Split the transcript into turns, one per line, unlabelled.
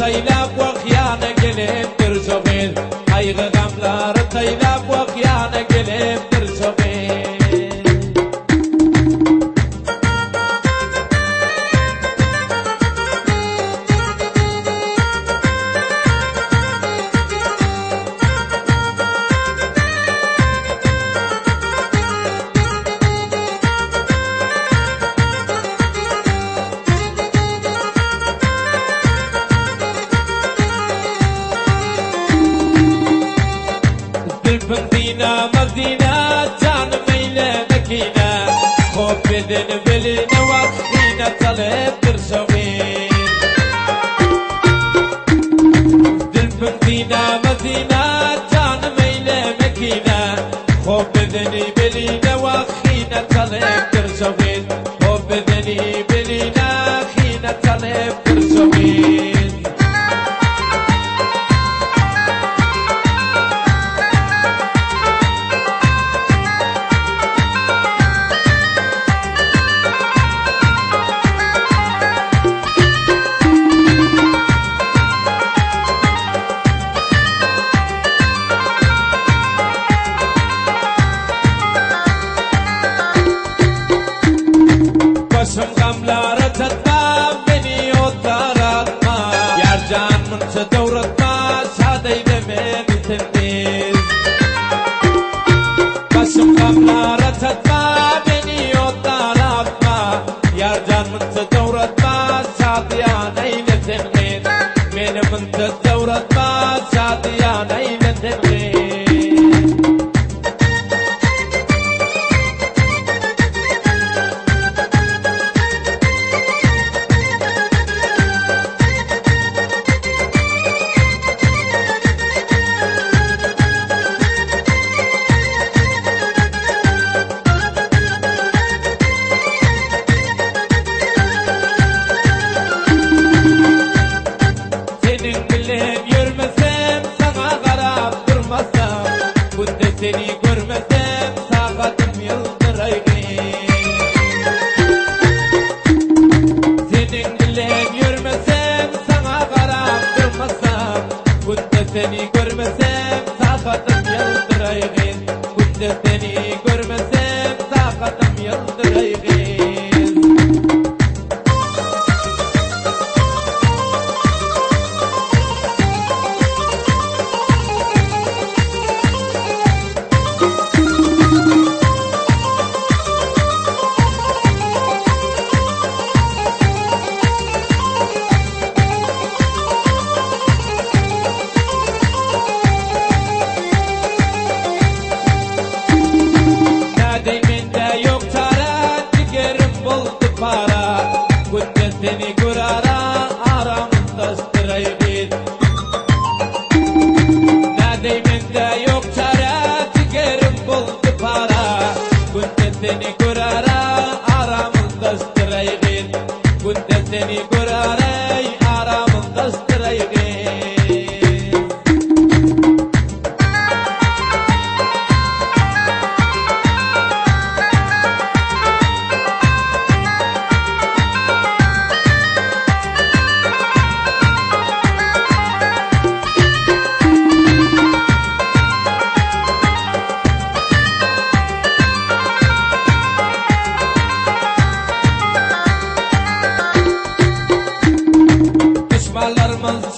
taylap vakyana gelipdir soğil. Kaygı gamları taylap vakyana gelipdir soğil. Dina Madina canım eyle Mekine Hop bedeni beline vaktine taleptir şavir. Dilpim Dina Madina canım eyle Mekine Hop bedeni beline vaktine taleptir şavir. Hop bedeni beline vaktine taleptir şavir. Başım gamlara çatma, beni o taratma. Yar canımınca doğratma, şaday demeni temiz. Başım gamlara çatma, beni o taratma. Yar canımınca doğratma, şadiyan eyle temiz. Benimınca doğratma, şadiyan eyle temiz. Seni görmesem sağadım yıldırayım. Senin bilen yürümesem sana karab durmasam. Kunde seni görmesem sağadım yıldırayım. Kunde seni görmesem sağadım yıldırayım. Seni görara aramızda yigit. Nediminde yok çare, cigerim buldu para. Günde seni görara aramızda yigit. Günde seni görara aramızda yigit. Düşmanlarımız